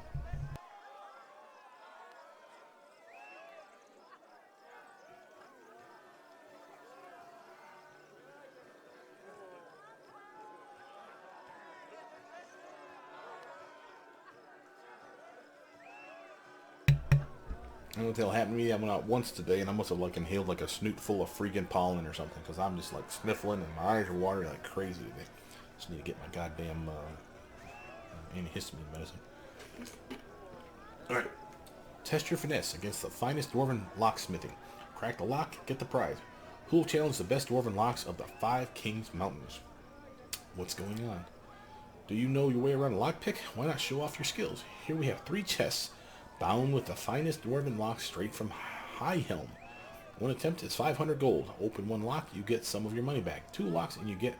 I don't know what the hell happened to me. I went out once today and I must have like inhaled like a snoot full of freaking pollen or something, because I'm just like sniffling and my eyes are watering like crazy today. Just need to get my goddamn antihistamine medicine. Alright. Test your finesse against the finest dwarven locksmithing. Crack the lock, get the prize. Who will challenge the best dwarven locks of the 5 Kings Mountains? What's going on? Do you know your way around a lockpick? Why not show off your skills? Here we have 3 chests bound with the finest dwarven locks straight from High Helm. One attempt is 500 gold. Open 1 lock, you get some of your money back. 2 locks and you get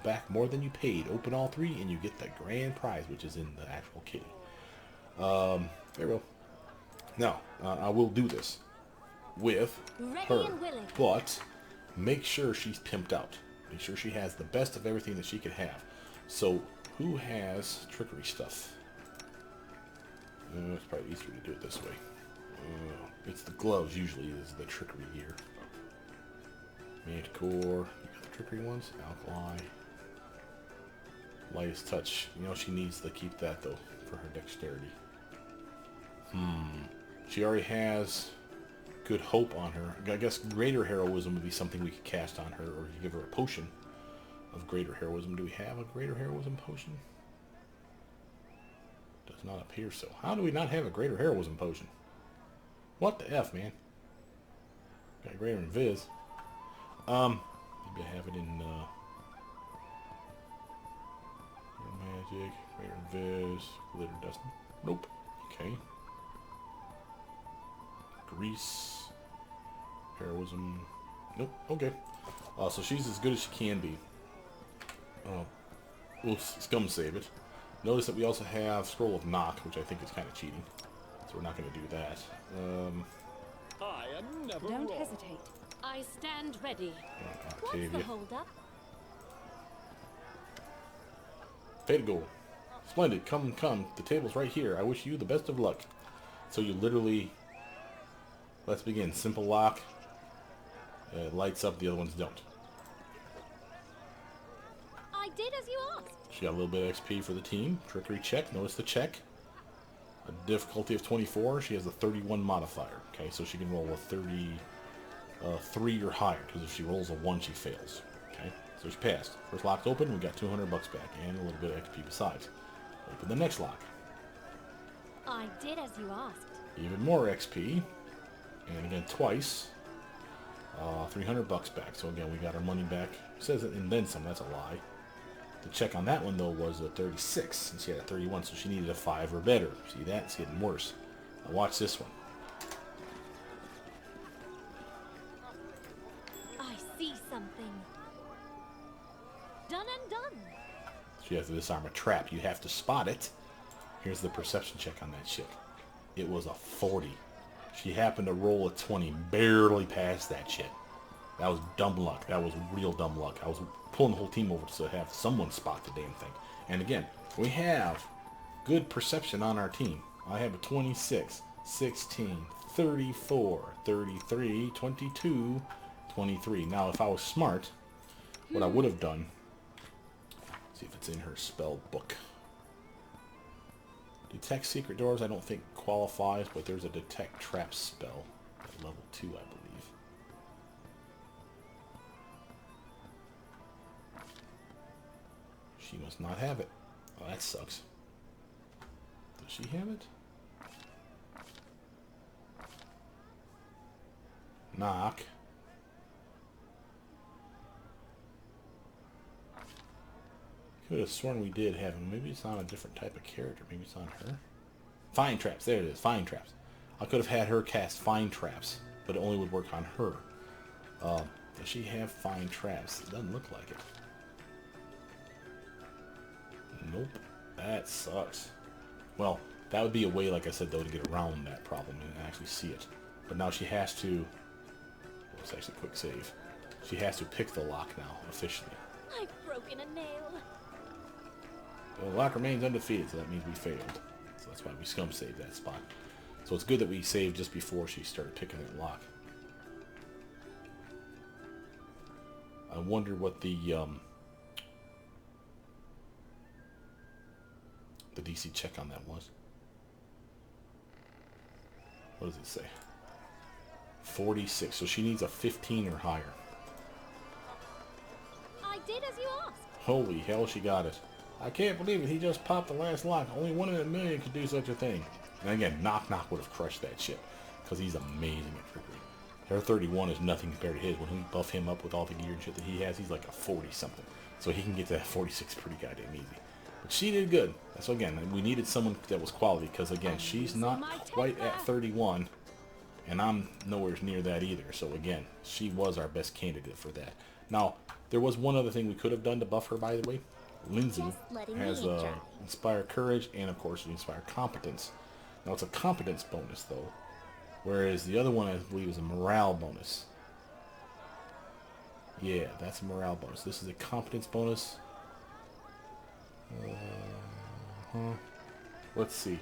back more than you paid. Open all 3 and you get the grand prize, which is in the actual kitty. There we go. Now, I will do this with her, but make sure she's pimped out. Make sure she has the best of everything that she could have. So, who has trickery stuff? It's probably easier to do it this way. It's the gloves usually is the trickery gear. Manticore, you got the trickery ones. Alkali. Lightest touch. You know she needs to keep that though for her dexterity. She already has good hope on her. I guess greater heroism would be something we could cast on her, or you give her a potion of greater heroism. Do we have a greater heroism potion? Does not appear so. How do we not have a greater heroism potion? What the F, man? Got greater invis. Maybe I have it in magic, greater invis, glitter dust. Nope. Okay. Grease, heroism. Nope. Okay. So she's as good as she can be. We'll scum save it. Notice that we also have Scroll of Knock, which I think is kind of cheating. So we're not going to do that. I am never Don't wrong. hesitate. I stand ready. What's Octavia. the hold-up? Pay to go. Splendid. Come, come. The table's right here. I wish you the best of luck. So you literally... Let's begin. Simple lock. It lights up. The other ones don't. I did as you asked. She got a little bit of XP for the team. Trickery check. Notice the check. A difficulty of 24. She has a 31 modifier. Okay, so she can roll a 33 or higher, because if she rolls a 1, she fails. Okay, so she passed. First lock's open. We got 200 bucks back and a little bit of XP besides. Open the next lock. I did as you asked. Even more XP. And again, twice. 300 bucks back. So again, we got our money back. It says it and then some. That's a lie. The check on that one, though, was a 36, and she had a 31, so she needed a 5 or better. See that? It's getting worse. Now watch this one. I see something. Done and done. She has to disarm a trap. You have to spot it. Here's the perception check on that shit. It was a 40. She happened to roll a 20, barely past that shit. That was dumb luck. That was real dumb luck. I was pulling the whole team over to have someone spot the damn thing. And again, we have good perception on our team. I have a 26, 16, 34, 33, 22, 23. Now, if I was smart, what I would have done, see if it's in her spell book. Detect secret doors, I don't think qualifies, but there's a detect trap spell at level 2, I believe. She must not have it. Oh, that sucks. Does she have it? Knock. Could have sworn we did have him. Maybe it's on a different type of character. Maybe it's on her. Find traps. There it is. Find traps. I could have had her cast find traps, but it only would work on her. Does she have find traps? It doesn't look like it. Nope. That sucks. Well, that would be a way, like I said, though, to get around that problem and actually see it. But now she has to... Well, it's actually a quick save. She has to pick the lock now, officially. I've broken a nail. The lock remains undefeated, so that means we failed. So that's why we scum saved that spot. So it's good that we saved just before she started picking that lock. I wonder what the DC check on that was. What does it say? 46. So she needs a 15 or higher. I did as you asked. Holy hell, she got it. I can't believe it. He just popped the last lock. Only 1 in a million could do such a thing. And again, Knock Knock would have crushed that shit. Because he's amazing at trickery. Her 31 is nothing compared to his. When we buff him up with all the gear and shit that he has, he's like a 40-something. So he can get to that 46 pretty goddamn easy. But she did good. So again, we needed someone that was quality. Because again, she's not quite at 31. And I'm nowhere near that either. So again, she was our best candidate for that. Now, there was one other thing we could have done to buff her, by the way. Lindsay has Inspire Courage and, of course, Inspire Competence. Now, it's a competence bonus, though. Whereas the other one, I believe, is a morale bonus. Yeah, that's a morale bonus. This is a competence bonus. Let's see.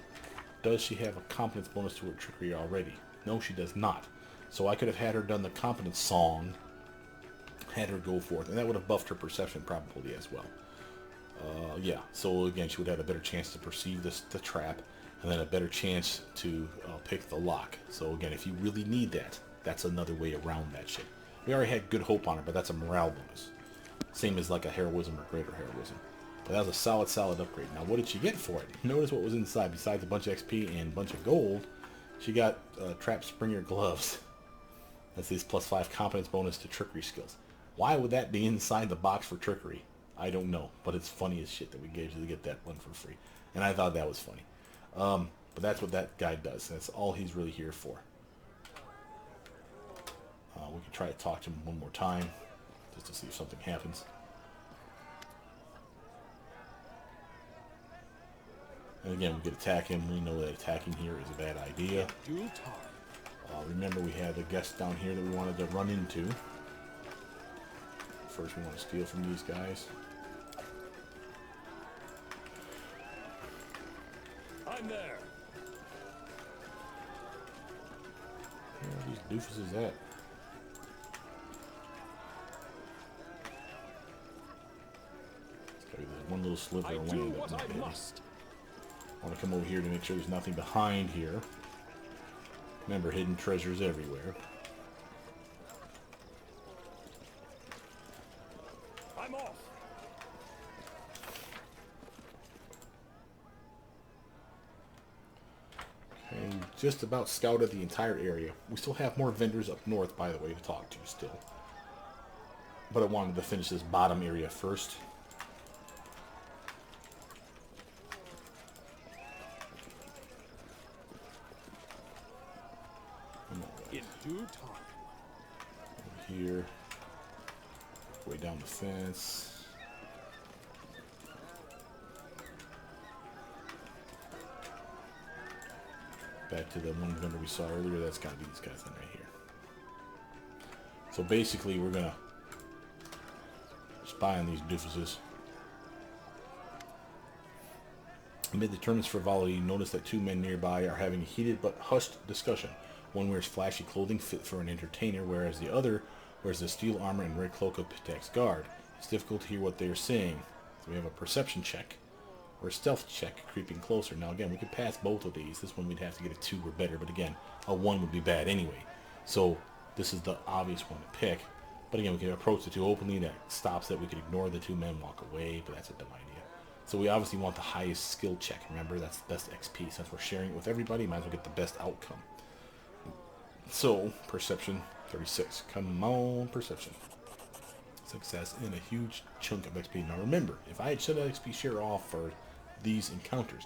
Does she have a competence bonus to her trickery already? No, she does not. So I could have had her done the competence song, had her go forth, and that would have buffed her perception probably as well. Yeah, so again, she would have a better chance to perceive the trap, and then a better chance to pick the lock. So again, if you really need that, that's another way around that shit. We already had good hope on her, but that's a morale bonus. Same as like a heroism or greater heroism. But that was a solid upgrade. Now, what did she get for it? Notice what was inside. Besides a bunch of XP and a bunch of gold, she got Trap Springer Gloves. That's this +5 competence bonus to trickery skills. Why would that be inside the box for trickery? I don't know, but it's funny as shit that we gave you to get that one for free. And I thought that was funny. But that's what that guy does. That's all he's really here for. We can try to talk to him one more time, just to see if something happens. And again, we could attack him. We know that attacking here is a bad idea. Remember, we had a guest down here that we wanted to run into. First, we want to steal from these guys. I'm there. Where are these doofuses at? There's one little sliver of land that might hit me. I want to come over here to make sure there's nothing behind here. Remember, hidden treasures everywhere. I'm off. And just about scouted the entire area. We still have more vendors up north, by the way, to talk to still. But I wanted to finish this bottom area first. In due time. Over here. Way down the fence. Back to the one vendor we saw earlier. That's got to be these guys in right here. So basically, we're gonna spy on these doofuses. Amid the tournament's frivolity, you notice that two men nearby are having a heated but hushed discussion. One wears flashy clothing fit for an entertainer, whereas the other wears the steel armor and red cloak of Pitak's guard. It's difficult to hear what they are saying. So we have a perception check, or a stealth check, creeping closer. Now again, we could pass both of these. This one we'd have to get a 2 or better, but again, a 1 would be bad anyway. So this is the obvious one to pick. But again, we can approach the 2 openly. That stops that. We could ignore the 2 men, walk away, but that's a dumb idea. So we obviously want the highest skill check. Remember, that's the best XP. Since we're sharing it with everybody, might as well get the best outcome. So, perception 36. Come on, perception. Success in a huge chunk of XP. Now remember, if I had shut that XP share off for these encounters,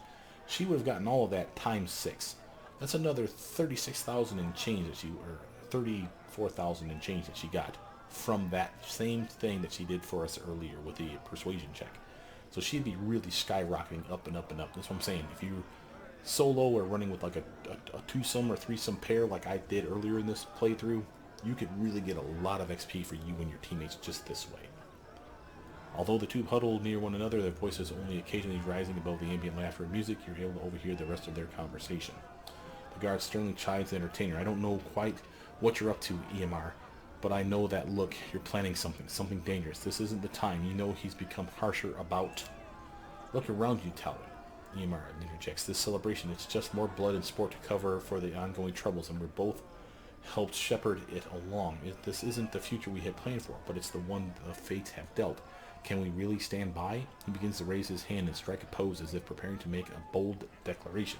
she would have gotten all of that times 6. That's another 36,000 and change that she, or 34,000 and change that she got from that same thing that she did for us earlier with the persuasion check. So she'd be really skyrocketing up and up and up. That's what I'm saying. If you solo or running with like a twosome or threesome pair like I did earlier in this playthrough, you could really get a lot of XP for you and your teammates just this way. Although the 2 huddle near one another, their voices only occasionally rising above the ambient laughter and music, you're able to overhear the rest of their conversation. The guard sternly chides the entertainer. I don't know quite what you're up to, EMR, but I know that look, you're planning something dangerous. This isn't the time. You know he's become harsher about. Look around you, Talon. EMR interjects. This celebration, it's just more blood and sport to cover for the ongoing troubles, and we're both helped shepherd it along. This isn't the future we had planned for, but it's the one the fates have dealt. Can we really stand by? He begins to raise his hand and strike a pose as if preparing to make a bold declaration.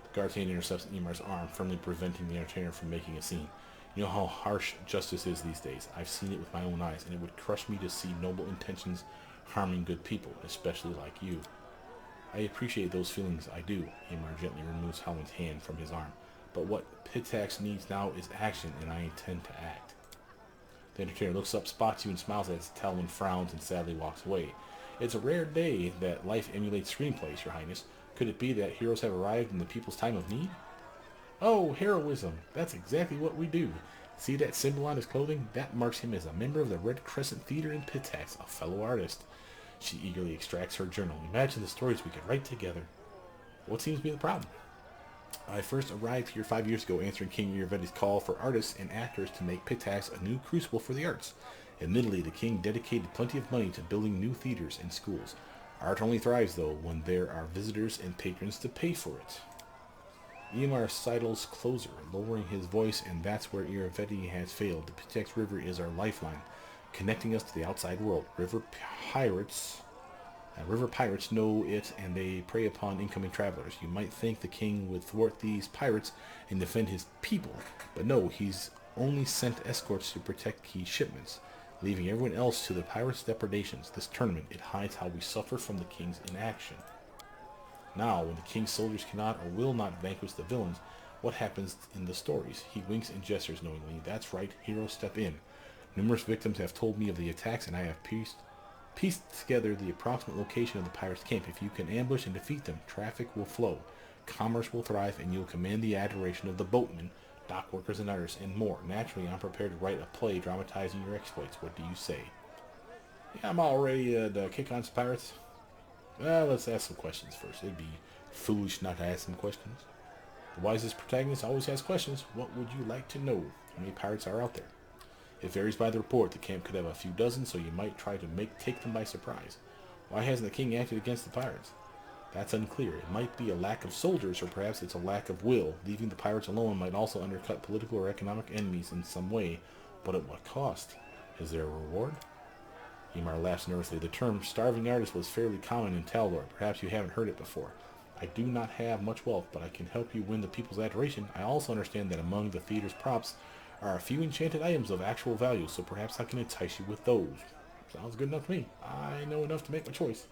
The guard's hand intercepts EMR's arm, firmly preventing the entertainer from making a scene. You know how harsh justice is these days. I've seen it with my own eyes, and it would crush me to see noble intentions harming good people, especially like you. I appreciate those feelings, I do. Amar gently removes Howland's hand from his arm. But what Pitax needs now is action, and I intend to act. The entertainer looks up, spots you, and smiles as Talon frowns and sadly walks away. It's a rare day that life emulates screenplays, Your Highness. Could it be that heroes have arrived in the people's time of need? Oh, heroism. That's exactly what we do. See that symbol on his clothing? That marks him as a member of the Red Crescent Theater in Pitax, a fellow artist. She eagerly extracts her journal. Imagine the stories we could write together. What seems to be the problem? I first arrived here 5 years ago answering King Iravetti's call for artists and actors to make Pitax a new crucible for the arts. Admittedly, the king dedicated plenty of money to building new theaters and schools. Art only thrives, though, when there are visitors and patrons to pay for it. Eamar sidles closer, lowering his voice, and that's where Iravetti has failed. The Pitax River is our lifeline, connecting us to the outside world. River pirates know it, and they prey upon incoming travelers. You might think the king would thwart these pirates and defend his people, but no, he's only sent escorts to protect key shipments, leaving everyone else to the pirates' depredations. This tournament, it hides how we suffer from the king's inaction. Now, when the king's soldiers cannot or will not vanquish the villains, what happens in the stories? He winks and gestures knowingly. That's right, heroes step in. Numerous victims have told me of the attacks, and I have pieced together the approximate location of the pirates' camp. If you can ambush and defeat them, traffic will flow, commerce will thrive, and you'll command the adoration of the boatmen, dock workers, and others, and more. Naturally, I'm prepared to write a play dramatizing your exploits. What do you say? Yeah, I'm all ready to kick on some pirates. Well, let's ask some questions first. It'd be foolish not to ask some questions. The wisest protagonist always has questions. What would you like to know? How many pirates are out there? It varies by the report. The camp could have a few dozen, so you might try to take them by surprise. Why hasn't the king acted against the pirates? That's unclear. It might be a lack of soldiers, or perhaps it's a lack of will. Leaving the pirates alone might also undercut political or economic enemies in some way, but at what cost? Is there a reward? Ymar laughs nervously. The term starving artist was fairly common in Taldor. Perhaps you haven't heard it before. I do not have much wealth, but I can help you win the people's adoration. I also understand that among the theater's props are a few enchanted items of actual value, so perhaps I can entice you with those. Sounds good enough to me. I know enough to make my choice.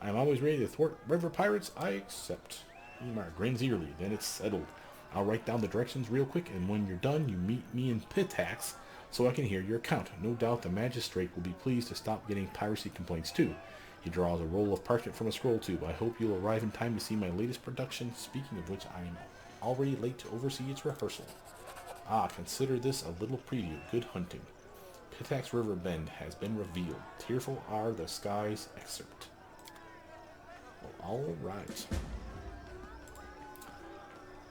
I am always ready to thwart river pirates. I accept. Ymar grins eagerly. Then it's settled. I'll write down the directions real quick, and when you're done, you meet me in Pitax so I can hear your account. No doubt the magistrate will be pleased to stop getting piracy complaints too. He draws a roll of parchment from a scroll tube. I hope you'll arrive in time to see my latest production, speaking of which I am already late to oversee its rehearsal. Ah, consider this a little preview. Good hunting. Pitax River Bend has been revealed. Tearful are the skies. Excerpt. Well, all right.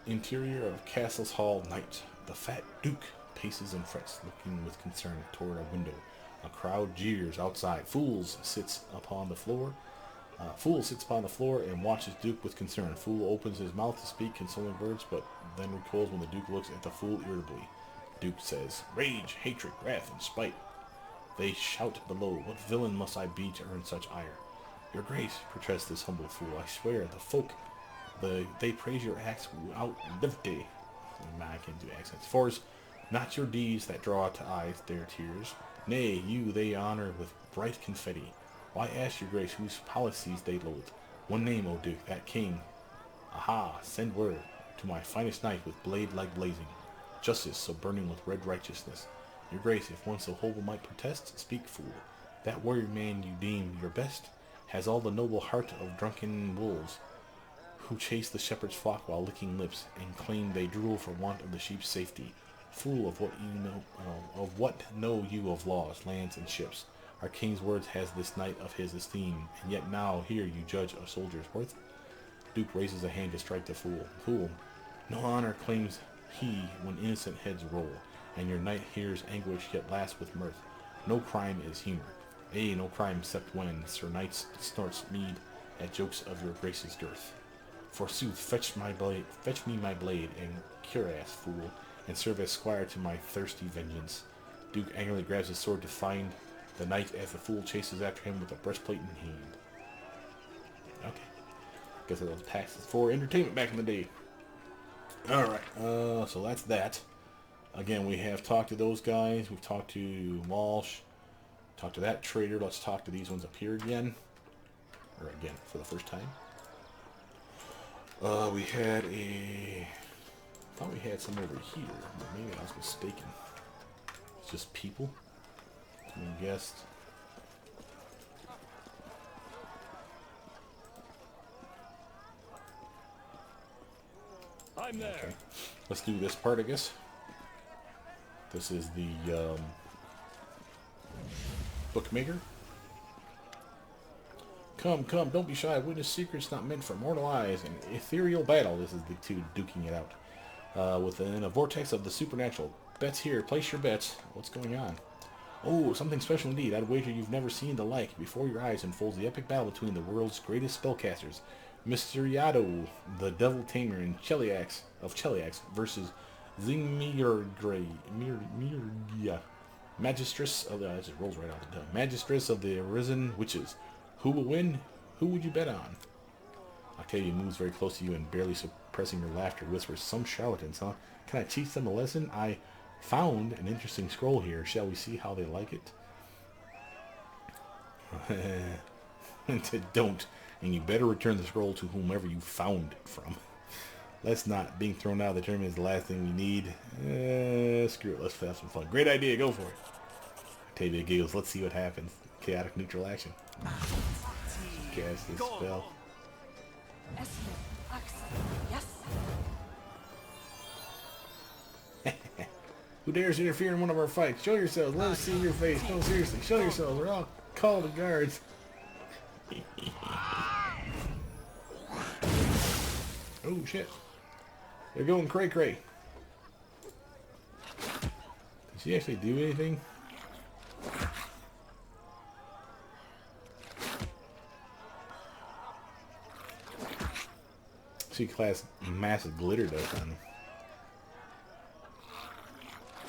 Interior of Castle's Hall night. The fat Duke paces and frets, looking with concern toward a window. A crowd jeers outside. Fool sits upon the floor and watches Duke with concern. Fool opens his mouth to speak consoling words, but then recoils when the Duke looks at the fool irritably. Duke says, "Rage, hatred, wrath, and spite." They shout below, "What villain must I be to earn such ire?" "Your Grace," protests this humble fool, "I swear the folk, they praise your acts without liberty." I can do accents. "For's not your deeds that draw to eyes their tears. Nay, you they honor with bright confetti. Why ask your Grace whose policies they loathe? One name, O Duke, that king. Aha, send word to my finest knight with blade like blazing, justice so burning with red righteousness. Your Grace, if one so holy might protest, speak, fool. That warrior man you deem your best has all the noble heart of drunken wolves, who chase the shepherd's flock while licking lips, and claim they drool for want of the sheep's safety. Fool, of what know you of laws, lands, and ships? Our king's words has this knight of his esteem, and yet now here you judge a soldier's worth." Duke raises a hand to strike the fool. "Fool, no honor claims he when innocent heads roll, and your knight hears anguish yet laughs with mirth. No crime is humor. No crime except when Sir Knight snorts mead at jokes of your Grace's girth. Forsooth, fetch me my blade, and cuirass, fool, and serve as squire to my thirsty vengeance." Duke angrily grabs his sword to find the knight as the fool chases after him with a breastplate in hand. Okay. Guess that was taxes for entertainment back in the day. Alright, so that's that. Again, we have talked to those guys. We've talked to Walsh. Talked to that trader. Let's talk to these ones up here again. Or again, for the first time. We had I thought we had some over here, but maybe I was mistaken. It's just people. I guessed. I'm there. Okay. Let's do this part, I guess. This is the bookmaker. Come, don't be shy. Witness secrets not meant for mortal eyes. An ethereal battle. This is the two duking it out. Within a vortex of the supernatural. Bets here. Place your bets. What's going on? Oh, something special indeed. I'd wager you've never seen the like. Before your eyes unfolds the epic battle between the world's greatest spellcasters, Mysteriado, the Devil Tamer and Cheliax versus Zingmirgia, Magistress of the it just rolls right out the tongue. Magistress of the Arisen Witches. Who will win? Who would you bet on? Octavia moves very close to you and, barely suppressing her laughter, whispers, "Some charlatans, huh? Can I teach them a lesson? I found an interesting scroll here. Shall we see how they like it?" Don't. And you better return the scroll to whomever you found it from. Let's not. Being thrown out of the tournament is the last thing we need. Screw it. Let's have some fun. Great idea. Go for it. Octavia giggles. Let's see what happens. Chaotic neutral action. Cast this spell. Yes. Who dares interfere in one of our fights? Show yourselves. Let us see your face. No, seriously. Show yourselves, or I'll call the guards. Oh, shit. They're going cray-cray. Did she actually do anything? She class massive glitter dust on them.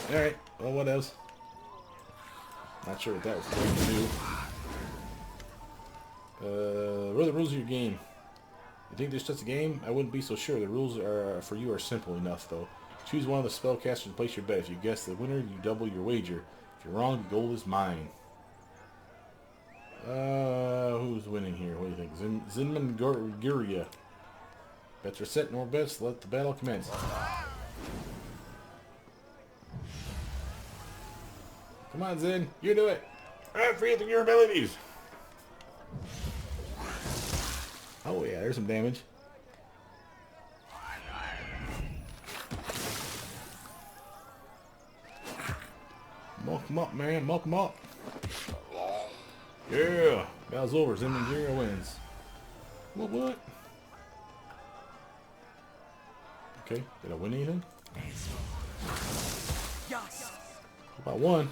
Alright, well, what else? Not sure what that was going to do. What are the rules of your game? You think this is just a game? I wouldn't be so sure. The rules for you are simple enough, though. Choose one of the spellcasters and place your bet. If you guess the winner, you double your wager. If you're wrong, the gold is mine. Who's winning here? What do you think? Zinman. Bets are set, no bets. Let the battle commence. Come on, Zin. You do it. I have faith in your abilities. Oh, yeah. There's some damage. Muck him up, man. Muck him up. Yeah. Battle's over. Zinman wins. What? Okay, did I win anything? Yes. How about one?